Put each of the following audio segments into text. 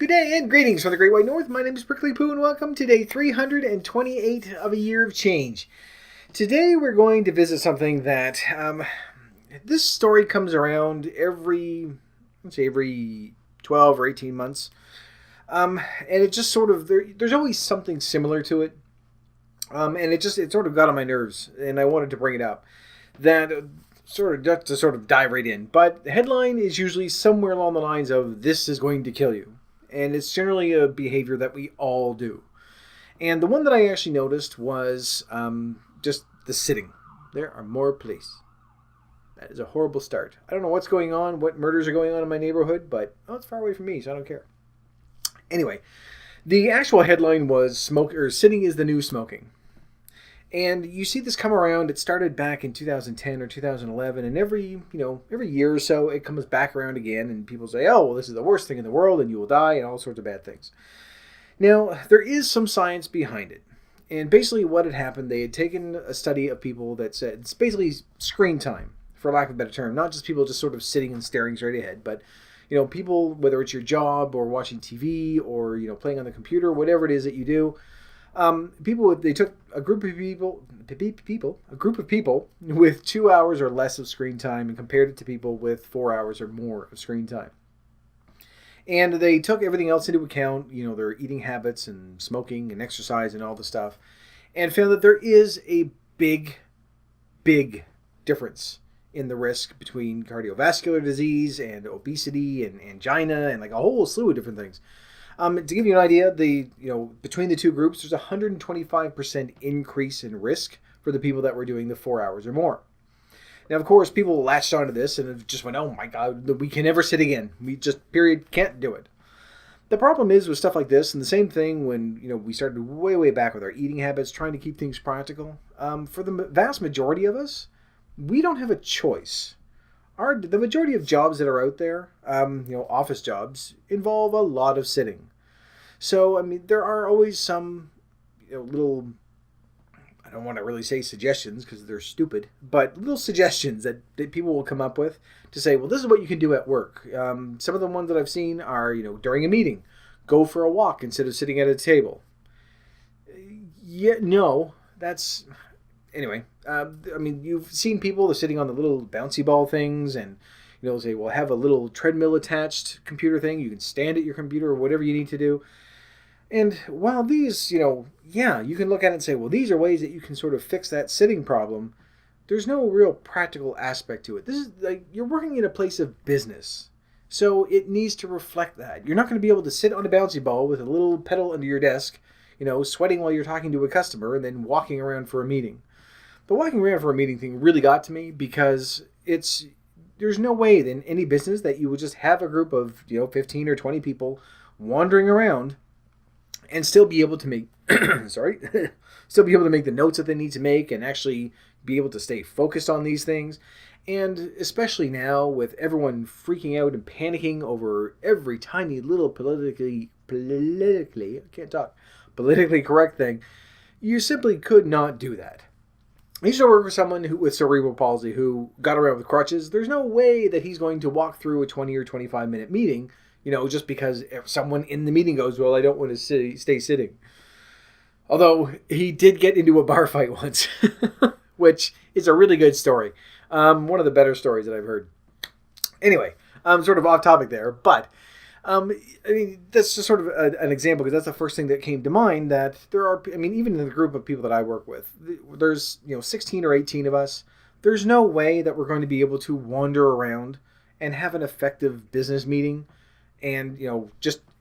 Good day and greetings from the Great White North. My name is Prickly Poo and welcome to day 328 of a year of change. Today we're going to visit something that this story comes around every 12 or 18 months. And it just sort of, there's always something similar to it. And it sort of got on my nerves and I wanted to bring it up. That to sort of dive right in. But the headline is usually somewhere along the lines of, "This is going to kill you." And it's generally a behavior that we all do. And the one that I actually noticed was just the sitting. There are more police. That is a horrible start. I don't know what's going on, what murders are going on in my neighborhood, but it's far away from me, so I don't care. Anyway, the actual headline was "Sitting is the New Smoking." And you see this come around. It started back in 2010 or 2011, and every year or so it comes back around again, and people say, "Oh, well, this is the worst thing in the world, and you will die," and all sorts of bad things. Now, there is some science behind it. And basically what had happened, they had taken a study of people that said it's basically screen time, for lack of a better term. Not just people just sort of sitting and staring straight ahead, but people, whether it's your job or watching TV or playing on the computer, whatever it is that you do. They took a group of people with 2 hours or less of screen time and compared it to people with 4 hours or more of screen time. And they took everything else into account, their eating habits and smoking and exercise and all the stuff, and found that there is a big, big difference in the risk between cardiovascular disease and obesity and angina and like a whole slew of different things. To give you an idea, between the two groups, there's a 125% increase in risk for the people that were doing the 4 hours or more. Now, of course, people latched onto this and just went, "Oh my God, we can never sit again. We just, period, can't do it." The problem is with stuff like this, and the same thing when, we started way, way back with our eating habits, trying to keep things practical. For the vast majority of us, we don't have a choice. The majority of jobs that are out there, office jobs, involve a lot of sitting. So, there are always some, little, I don't want to really say suggestions because they're stupid, but little suggestions that people will come up with to say, well, this is what you can do at work. Some of the ones that I've seen are, during a meeting, go for a walk instead of sitting at a table. Anyway, you've seen people that are sitting on the little bouncy ball things and, say, well, have a little treadmill attached computer thing. You can stand at your computer or whatever you need to do. And while these, you can look at it and say, well, these are ways that you can sort of fix that sitting problem. There's no real practical aspect to it. This is like you're working in a place of business. So it needs to reflect that. You're not going to be able to sit on a bouncy ball with a little pedal under your desk, sweating while you're talking to a customer and then walking around for a meeting. The walking around for a meeting thing really got to me because there's no way in any business that you would just have a group of 15 or 20 people wandering around and still be able to make still be able to make the notes that they need to make and actually be able to stay focused on these things. And especially now with everyone freaking out and panicking over every tiny little politically correct thing, you simply could not do that. I used to work with someone with cerebral palsy who got around with crutches. There's no way that he's going to walk through a 20 or 25 minute meeting, just because someone in the meeting goes, "Well, I don't want to stay sitting." Although he did get into a bar fight once, which is a really good story. One of the better stories that I've heard. Anyway, I'm sort of off topic there, but that's just sort of an example because that's the first thing that came to mind, that there are, even in the group of people that I work with, there's, 16 or 18 of us. There's no way that we're going to be able to wander around and have an effective business meeting. And,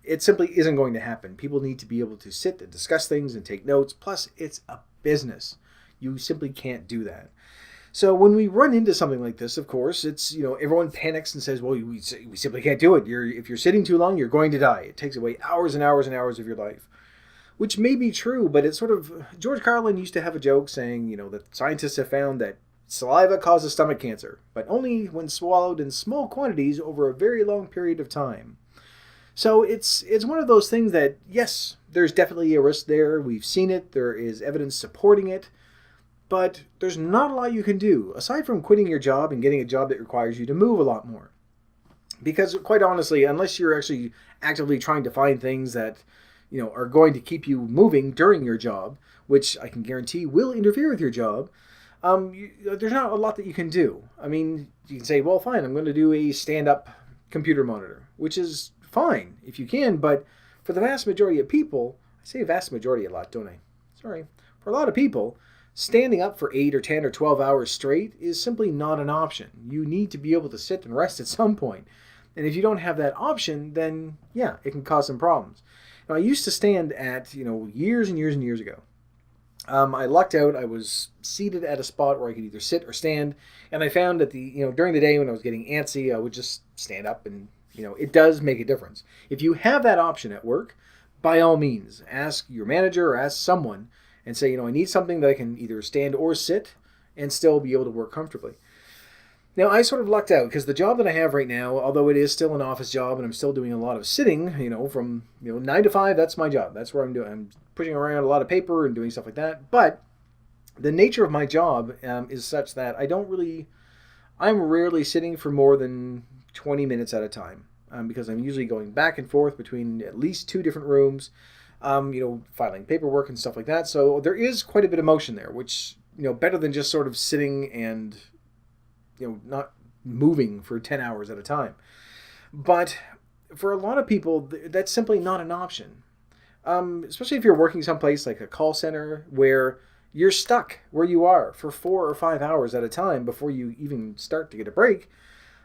it simply isn't going to happen. People need to be able to sit and discuss things and take notes. Plus, it's a business. You simply can't do that. So when we run into something like this, of course, it's, everyone panics and says, well, we simply can't do it. If you're sitting too long, you're going to die. It takes away hours and hours and hours of your life, which may be true, but it's sort of, George Carlin used to have a joke saying, that scientists have found that saliva causes stomach cancer, but only when swallowed in small quantities over a very long period of time. So it's one of those things that, yes, there's definitely a risk there. We've seen it. There is evidence supporting it. But there's not a lot you can do, aside from quitting your job and getting a job that requires you to move a lot more. Because quite honestly, unless you're actually actively trying to find things that, are going to keep you moving during your job, which I can guarantee will interfere with your job, there's not a lot that you can do. I mean, you can say, well, fine, I'm going to do a stand-up computer monitor, which is fine if you can, but for the vast majority of people, I say vast majority a lot, don't I? Sorry. For a lot of people, standing up for 8 or 10 or 12 hours straight is simply not an option. You need to be able to sit and rest at some point. And if you don't have that option, then yeah, it can cause some problems. Now, I used to stand at, years and years and years ago. I lucked out. I was seated at a spot where I could either sit or stand. And I found that during the day when I was getting antsy, I would just stand up and, it does make a difference. If you have that option at work, by all means, ask your manager or ask someone and say, I need something that I can either stand or sit and still be able to work comfortably. Now, I sort of lucked out because the job that I have right now, although it is still an office job and I'm still doing a lot of sitting, from 9 to 5, that's my job. That's where I'm doing. I'm pushing around a lot of paper and doing stuff like that. But the nature of my job is such that I'm rarely sitting for more than 20 minutes at a time because I'm usually going back and forth between at least 2 different rooms, filing paperwork and stuff like that. So there is quite a bit of motion there, which, better than just sort of sitting and not moving for 10 hours at a time. But for a lot of people, that's simply not an option. Especially if you're working someplace like a call center where you're stuck where you are for 4 or 5 hours at a time before you even start to get a break,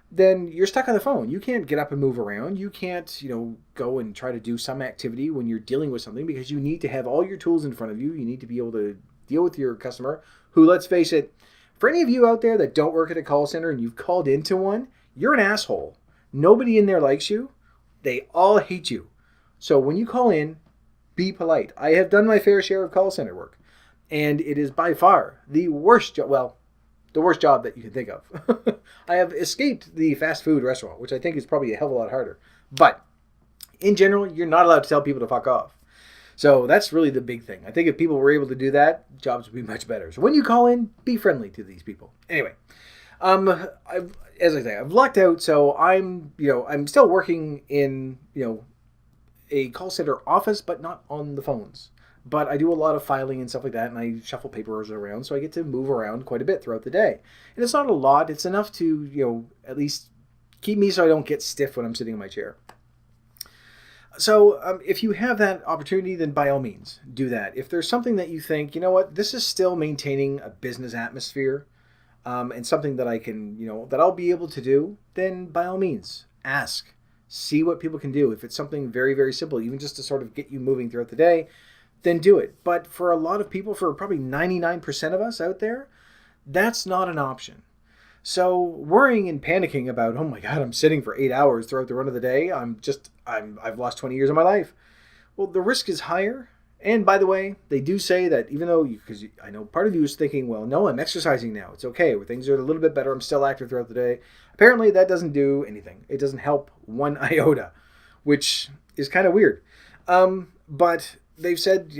then you're stuck on the phone. You can't get up and move around. You can't, go and try to do some activity when you're dealing with something because you need to have all your tools in front of you. You need to be able to deal with your customer who, let's face it, for any of you out there that don't work at a call center and you've called into one, you're an asshole. Nobody in there likes you. They all hate you. So when you call in, be polite. I have done my fair share of call center work, and it is by far the worst job. Well, the worst job that you can think of. I have escaped the fast food restaurant, which I think is probably a hell of a lot harder. But in general, you're not allowed to tell people to fuck off. So that's really the big thing. I think if people were able to do that, jobs would be much better. So when you call in, be friendly to these people. Anyway, as I say, I've lucked out. So I'm still working in, a call center office, but not on the phones. But I do a lot of filing and stuff like that, and I shuffle papers around, so I get to move around quite a bit throughout the day. And it's not a lot. It's enough to, at least keep me so I don't get stiff when I'm sitting in my chair. So if you have that opportunity, then by all means, do that. If there's something that you think, this is still maintaining a business atmosphere and something that I can, that I'll be able to do, then by all means, ask. See what people can do. If it's something very, very simple, even just to sort of get you moving throughout the day, then do it. But for a lot of people, for probably 99% of us out there, that's not an option. So worrying and panicking about, oh my God, I'm sitting for 8 hours throughout the run of the day. I've lost 20 years of my life. Well, the risk is higher. And by the way, they do say that even though, because I know part of you is thinking, well, no, I'm exercising now. It's okay. Things are a little bit better. I'm still active throughout the day. Apparently that doesn't do anything. It doesn't help one iota, which is kind of weird. But they've said,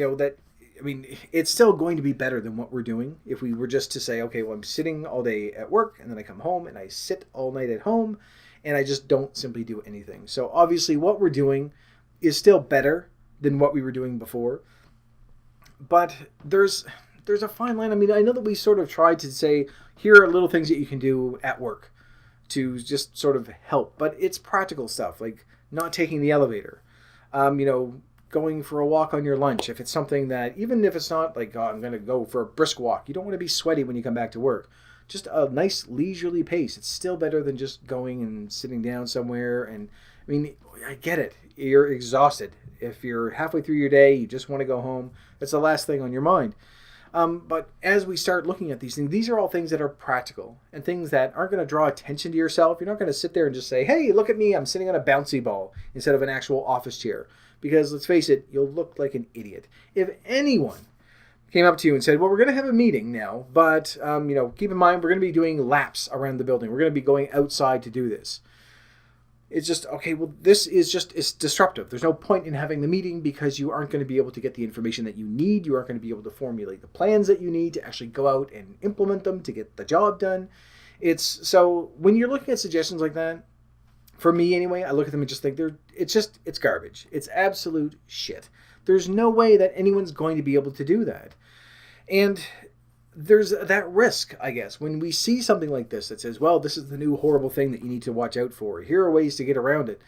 it's still going to be better than what we're doing if we were just to say, okay, well, I'm sitting all day at work and then I come home and I sit all night at home and I just don't simply do anything. So obviously what we're doing is still better than what we were doing before. But there's a fine line. I know that we sort of tried to say, here are little things that you can do at work to just sort of help. But it's practical stuff, like not taking the elevator. Going for a walk on your lunch. If it's something that, even if it's not like, oh, I'm going to go for a brisk walk, you don't want to be sweaty when you come back to work. Just a nice leisurely pace. It's still better than just going and sitting down somewhere. And I get it. You're exhausted. If you're halfway through your day, you just want to go home. That's the last thing on your mind. But as we start looking at these things, these are all things that are practical and things that aren't going to draw attention to yourself. You're not going to sit there and just say, hey, look at me, I'm sitting on a bouncy ball instead of an actual office chair. Because let's face it, you'll look like an idiot. If anyone came up to you and said, well, we're going to have a meeting now, but keep in mind, we're going to be doing laps around the building. We're going to be going outside to do this. It's just, okay, well, it's disruptive. There's no point in having the meeting because you aren't going to be able to get the information that you need. You aren't going to be able to formulate the plans that you need to actually go out and implement them to get the job done. So when you're looking at suggestions like that, For me anyway, I look at them and just think it's garbage. It's absolute shit. There's no way that anyone's going to be able to do that. And there's that risk, I guess, when we see something like this that says, well, this is the new horrible thing that you need to watch out for. Here are ways to get around it.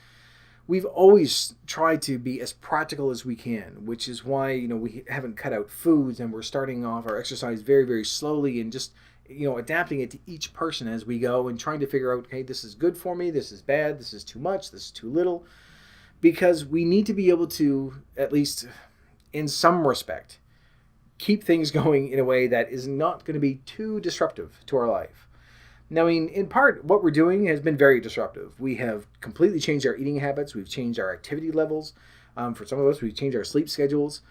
We've always tried to be as practical as we can, which is why, we haven't cut out foods and we're starting off our exercise very, very slowly and just, adapting it to each person as we go and trying to figure out, okay, this is good for me, this is bad, this is too much, this is too little, because we need to be able to, at least in some respect, keep things going in a way that is not going to be too disruptive to our life. Now, in part, what we're doing has been very disruptive. We have completely changed our eating habits. We've changed our activity levels. For some of us, we've changed our sleep schedules.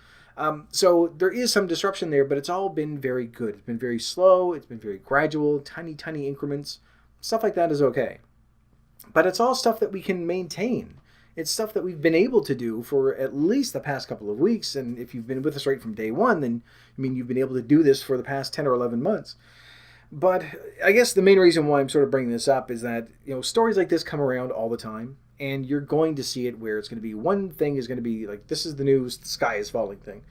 So there is some disruption there, but it's all been very good. It's been very slow. It's been very gradual, tiny, tiny increments. Stuff like that is okay. But it's all stuff that we can maintain. It's stuff that we've been able to do for at least the past couple of weeks. And if you've been with us right from day one, then, you've been able to do this for the past 10 or 11 months. But I guess the main reason why I'm sort of bringing this up is that, stories like this come around all the time. And you're going to see it where it's going to be one thing is going to be like, this is the news, the sky is falling thing.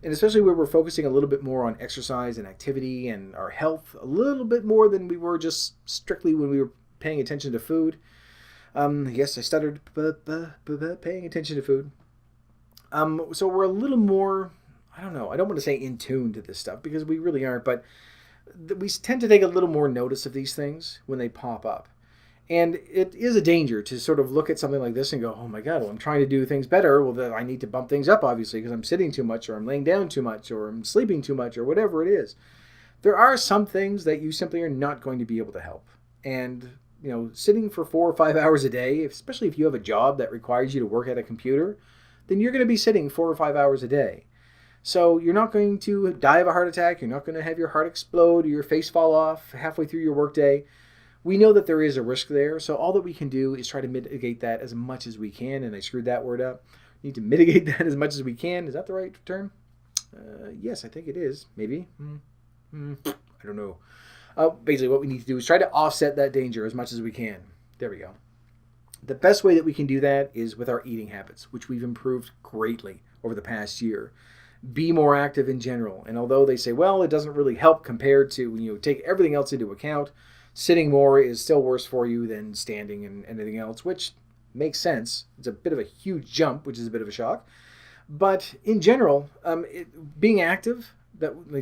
And especially where we're focusing a little bit more on exercise and activity and our health a little bit more than we were just strictly when we were paying attention to food. Yes, I stuttered, paying attention to food. So we're a little more, I don't know, I don't want to say in tune to this stuff because we really aren't, but we tend to take a little more notice of these things when they pop up. And it is a danger to sort of look at something like this and go, oh my God, well, I'm trying to do things better. Well, then I need to bump things up, obviously, because I'm sitting too much or I'm laying down too much or I'm sleeping too much or whatever it is. There are some things that you simply are not going to be able to help. And, sitting for 4 or 5 hours a day, especially if you have a job that requires you to work at a computer, then you're going to be sitting 4 or 5 hours a day. So you're not going to die of a heart attack. You're not going to have your heart explode or your face fall off halfway through your workday. We know that there is a risk there, so all that we can do is try to mitigate that as much as we can, and I screwed that word up. We need to mitigate that as much as we can. Is that the right term? Yes, I think it is. Maybe. I don't know. Basically, what we need to do is try to offset that danger as much as we can. There we go. The best way that we can do that is with our eating habits, which we've improved greatly over the past year. Be more active in general, and although they say, well, it doesn't really help compared to when you take everything else into account, sitting more is still worse for you than standing and anything else, which makes sense. It's a bit of a huge jump, which is a bit of a shock. But in general, being active,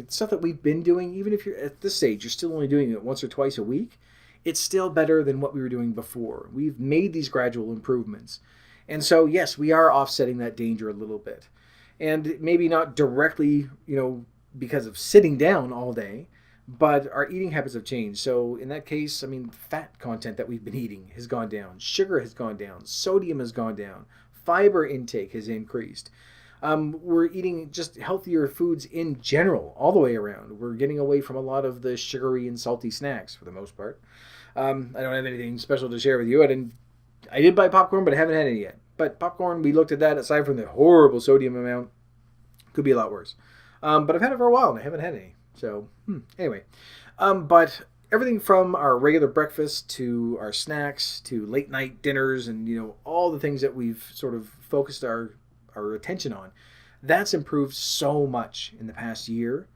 stuff that we've been doing, even if you're at this stage, you're still only doing it once or twice a week, it's still better than what we were doing before. We've made these gradual improvements. And so, yes, we are offsetting that danger a little bit. And maybe not directly, because of sitting down all day, but our eating habits have changed. So in that case, fat content that we've been eating has gone down. Sugar has gone down. Sodium has gone down. Fiber intake has increased. We're eating just healthier foods in general, all the way around. We're getting away from a lot of the sugary and salty snacks for the most part. I don't have anything special to share with you. I did buy popcorn, but I haven't had any yet. But popcorn, we looked at that. Aside from the horrible sodium amount, could be a lot worse. But I've had it for a while and I haven't had any. So, anyway. But everything from our regular breakfast to our snacks to late night dinners and, all the things that we've sort of focused our attention on, that's improved so much in the past year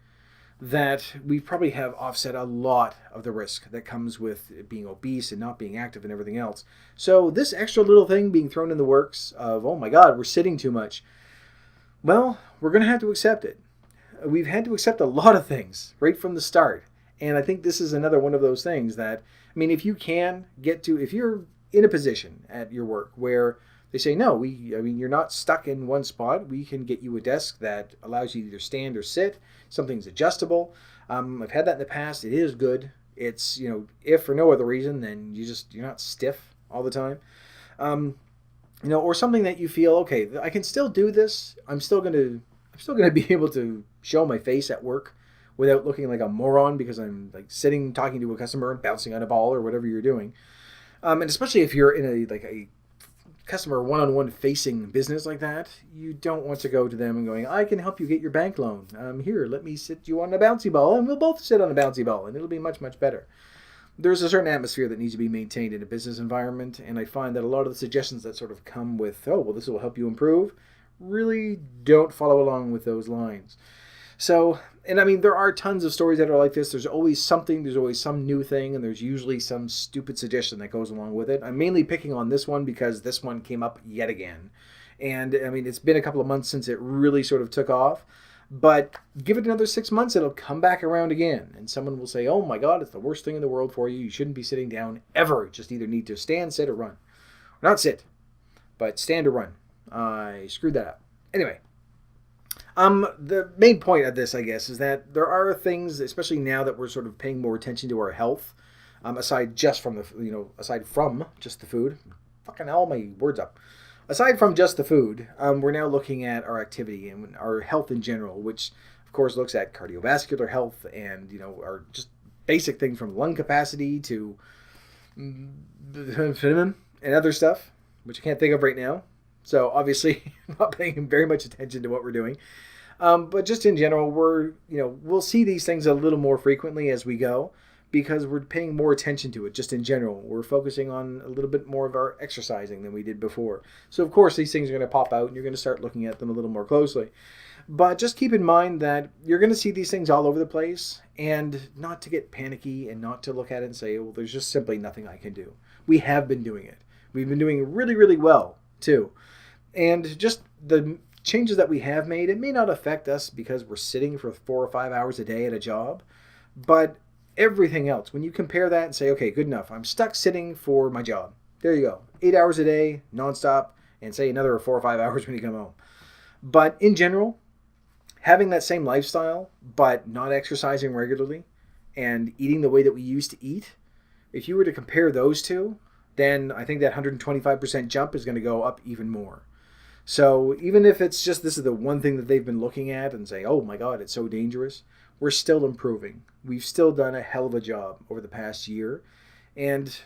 that we probably have offset a lot of the risk that comes with being obese and not being active and everything else. So this extra little thing being thrown in the works of, oh my God, we're sitting too much. Well, we're going to have to accept it. We've had to accept a lot of things right from the start. And I think this is another one of those things that, if you can get to, if you're in a position at your work where they say, no, you're not stuck in one spot. We can get you a desk that allows you to either stand or sit. Something's adjustable. I've had that in the past. It is good. It's, if for no other reason, then you're not stiff all the time. Or something that you feel, okay, I can still do this. I'm still going to be able to show my face at work without looking like a moron because I'm like sitting talking to a customer and bouncing on a ball or whatever you're doing. And especially if you're in a customer one-on-one facing business like that, you don't want to go to them and going, I can help you get your bank loan. Here, let me sit you on a bouncy ball and we'll both sit on a bouncy ball and it'll be much, much better. there's a certain atmosphere that needs to be maintained in a business environment, and I find that a lot of the suggestions that sort of come with, oh, well, this will help you improve, really don't follow along with those lines. So, and I mean, there are tons of stories that are like this. There's always something, there's always some new thing, and there's usually some stupid suggestion that goes along with it. I'm mainly picking on this one because this one came up yet again. And I mean, it's been a couple of months since it really sort of took off. But give it another 6 months, it'll come back around again. And someone will say, oh my God, it's the worst thing in the world for you. You shouldn't be sitting down ever. Just either need to stand, sit, or run. Not sit, but stand or run. I screwed that up. Anyway. The main point of this, I guess, is that there are things, especially now that we're sort of paying more attention to our health, aside from just the food. Fucking hell, my words up. Aside from just the food, we're now looking at our activity and our health in general, which, of course, looks at cardiovascular health and, our just basic things from lung capacity to and other stuff, which I can't think of right now. So obviously, I'm not paying very much attention to what we're doing. But just in general, we'll see these things a little more frequently as we go because we're paying more attention to it just in general. We're focusing on a little bit more of our exercising than we did before. So of course, these things are going to pop out and you're going to start looking at them a little more closely. But just keep in mind that you're going to see these things all over the place and not to get panicky and not to look at it and say, well, there's just simply nothing I can do. We have been doing it. We've been doing really, really well too. And just the changes that we have made, it may not affect us because we're sitting for 4 or 5 hours a day at a job, but everything else, when you compare that and say, okay, good enough, I'm stuck sitting for my job. There you go. 8 hours a day, nonstop, and say another 4 or 5 hours when you come home. But in general, having that same lifestyle, but not exercising regularly and eating the way that we used to eat, if you were to compare those two, then I think that 125% jump is going to go up even more. So even if it's just this is the one thing that they've been looking at and say, oh my God, it's so dangerous, we're still improving. We've still done a hell of a job over the past year. And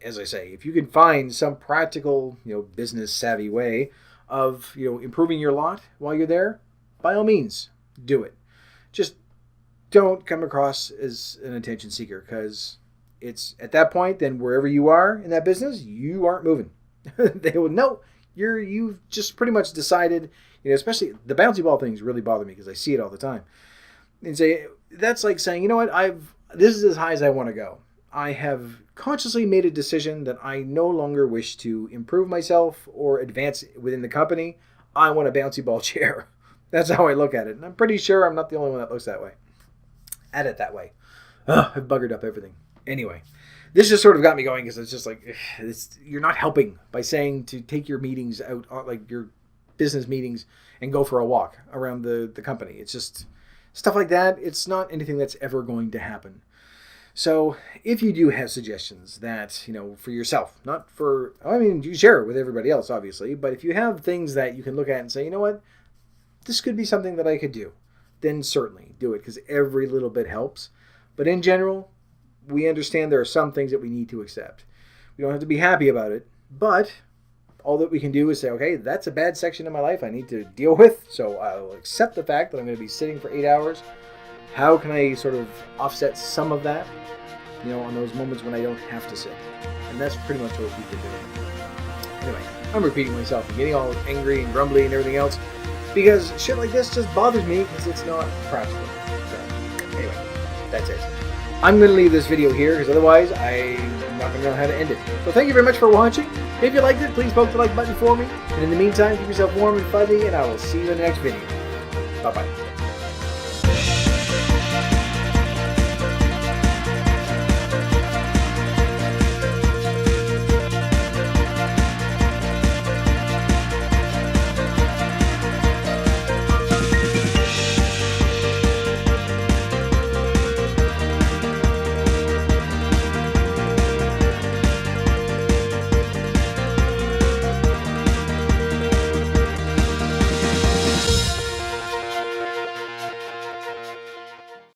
as I say, if you can find some practical, business savvy way of, improving your lot while you're there, by all means, do it. Just don't come across as an attention seeker because it's at that point, then wherever you are in that business, you aren't moving. They will know. You've just pretty much decided, especially the bouncy ball things really bother me because I see it all the time. And say that's like saying, this is as high as I want to go. I have consciously made a decision that I no longer wish to improve myself or advance within the company. I want a bouncy ball chair. That's how I look at it. And I'm pretty sure I'm not the only one that looks that way. At it that way. I've buggered up everything. Anyway. This just sort of got me going because it's just like, you're not helping by saying to take your meetings out, like your business meetings, and go for a walk around the company. It's just stuff like that. It's not anything that's ever going to happen. So if you do have suggestions that, for yourself, you share it with everybody else, obviously. But if you have things that you can look at and say, you know what, this could be something that I could do, then certainly do it because every little bit helps. But in general, we understand there are some things that we need to accept. We don't have to be happy about it, but all that we can do is say, okay, that's a bad section of my life I need to deal with, so I'll accept the fact that I'm going to be sitting for 8 hours. How can I sort of offset some of that, on those moments when I don't have to sit? And that's pretty much what we've been doing. Anyway, I'm repeating myself and getting all angry and grumbly and everything else because shit like this just bothers me because it's not practical. So, anyway, that's it. I'm going to leave this video here because otherwise I'm not going to know how to end it. So thank you very much for watching. If you liked it, please poke the like button for me. And in the meantime, keep yourself warm and fuzzy, and I will see you in the next video. Bye-bye.